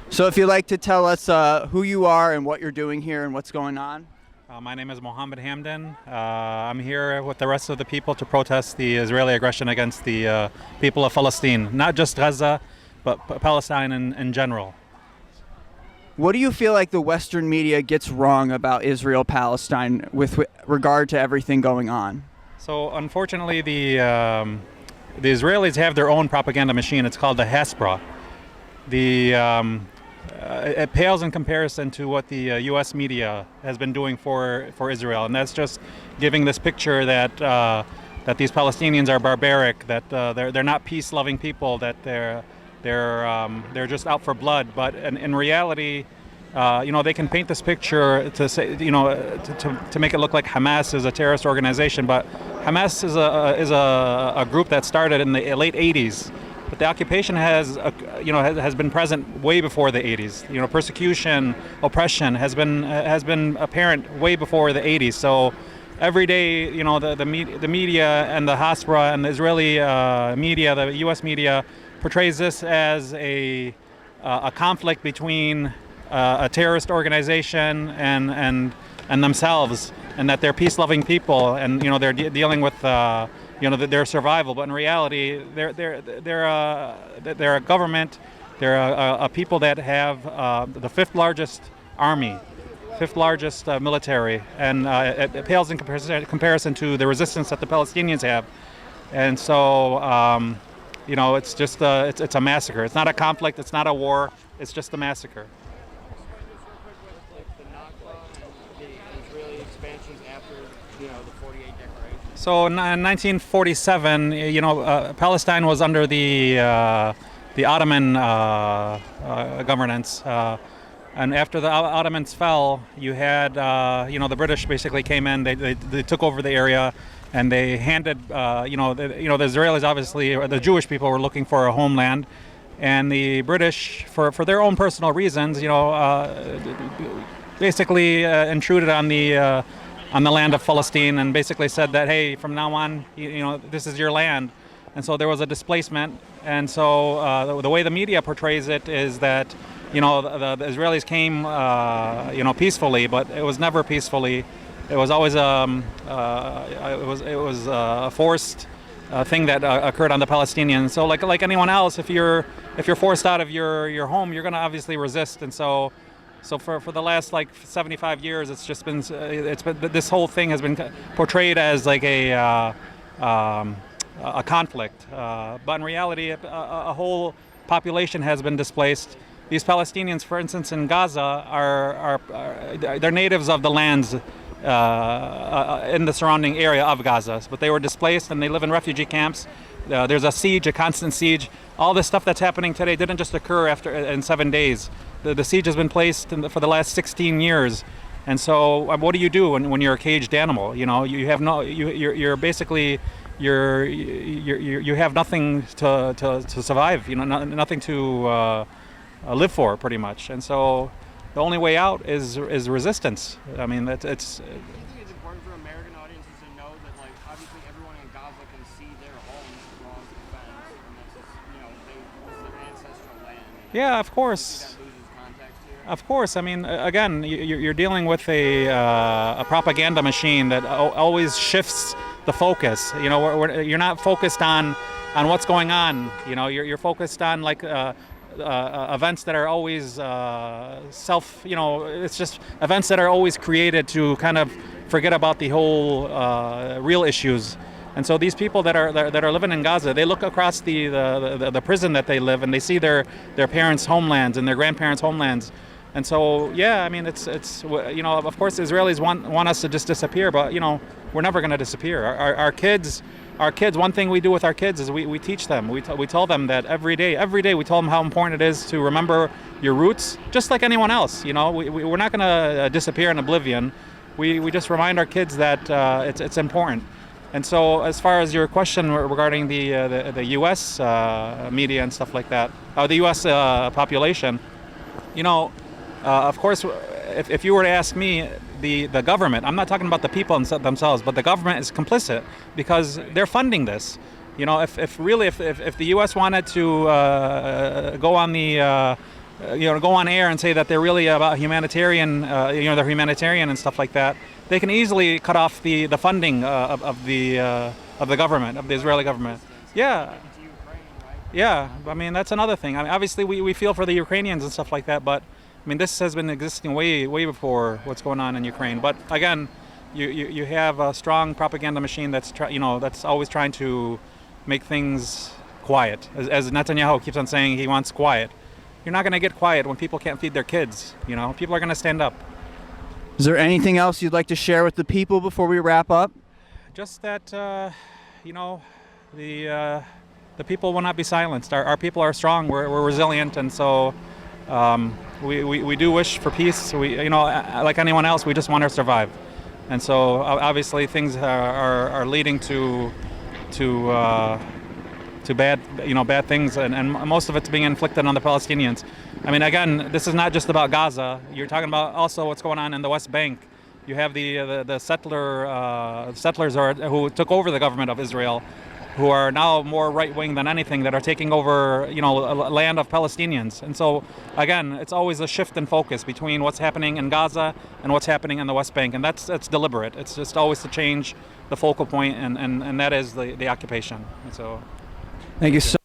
So if you'd like to tell us who you are and what you're doing here and what's going on. My name is Muhammad Hamdan. I'm here with the rest of the people to protest the Israeli aggression against the people of Palestine, not just Gaza, but Palestine in general. What do you feel like the Western media gets wrong about Israel-Palestine with regard to everything going on? So unfortunately, the Israelis have their own propaganda machine. It's called the Hasbra. It pales in comparison to what the U.S. media has been doing for Israel, and that's just giving this picture that that these Palestinians are barbaric, that they're not peace-loving people, that they're just out for blood. But in reality, they can paint this picture to say, to make it look like Hamas is a terrorist organization, but Hamas is a group that started in the late 80s. But the occupation has been present way before the 80s. Persecution, oppression has been apparent way before the 80s. So every day, the media and the Hasbra and the Israeli media, the U.S. media, portrays this as a conflict between a terrorist organization and themselves, and that they're peace-loving people, and they're dealing with their survival. But in reality, they're a government. They're a people that have the fifth largest army, fifth largest military, and it pales in comparison to the resistance that the Palestinians have. And so, it's just it's a massacre. It's not a conflict. It's not a war. It's just a massacre. So in 1947, Palestine was under the Ottoman governance, and after the Ottomans fell, you had the British basically came in. They took over the area, and they handed the Israelis, obviously, or the Jewish people, were looking for a homeland, and the British, for their own personal reasons, basically intruded on the land of Palestine, and basically said that, hey, from now on, this is your land. And so there was a displacement. And so the way the media portrays it is that, the Israelis came, peacefully, but it was never peacefully. It was always a forced thing that occurred on the Palestinians. So like anyone else, if you're forced out of your home, you're going to obviously resist. And so for the last 75 years, it's been this whole thing has been portrayed as like a conflict, but in reality, a whole population has been displaced. These Palestinians, for instance, in Gaza, they're natives of the lands in the surrounding area of Gaza, but they were displaced and they live in refugee camps. There's a siege, a constant siege. All this stuff that's happening today didn't just occur in 7 days. The siege has been placed for the last 16 years, and so what do you do when you're a caged animal? You have no, you're basically you have nothing to survive. Nothing to live for, pretty much. And so the only way out is resistance. I mean, it's. Do you think it's important for American audiences to know that, obviously everyone in Gaza can see their homes from the fence, and that's just, this is their ancestral land. Yeah, of course. Of course. I mean, again, you're dealing with a propaganda machine that always shifts the focus. You're not focused on what's going on. You're focused on events that are always it's just events that are always created to kind of forget about the whole real issues. And so these people that are living in Gaza, they look across the prison that they live, and they see their parents' homelands and their grandparents' homelands. And so, yeah, I mean, it's of course, Israelis want us to just disappear, but we're never going to disappear. Our kids, one thing we do with our kids is we teach them. We tell them that every day we tell them how important it is to remember your roots, just like anyone else. We're not going to disappear in oblivion. We just remind our kids that it's important. And so, as far as your question regarding the U.S. Media and stuff like that, the U.S. Population, of course, if you were to ask me, the government, I'm not talking about the people themselves, but the government is complicit because they're funding this. If the U.S. wanted to go on the go on air and say that they're really about humanitarian, they're humanitarian and stuff like that, they can easily cut off the funding of the government, of the Israeli government. Yeah. To Ukraine, right? Yeah, I mean, that's another thing. I mean, obviously we feel for the Ukrainians and stuff like that, but I mean, this has been existing way before what's going on in Ukraine. But again, you have a strong propaganda machine that's that's always trying to make things quiet. As Netanyahu keeps on saying, he wants quiet. You're not going to get quiet when people can't feed their kids. People are going to stand up. Is there anything else you'd like to share with the people before we wrap up? Just that the people will not be silenced. Our people are strong. We're resilient, and so we do wish for peace. We like anyone else, we just want to survive. And so obviously things are leading to bad things, and most of it's being inflicted on the Palestinians. I mean, again, this is not just about Gaza. You're talking about also what's going on in the West Bank. You have the settlers who took over the government of Israel, who are now more right-wing than anything, that are taking over, land of Palestinians. And so, again, it's always a shift in focus between what's happening in Gaza and what's happening in the West Bank, and that's deliberate. It's just always to change the focal point, and that is the occupation. And so, Thank you so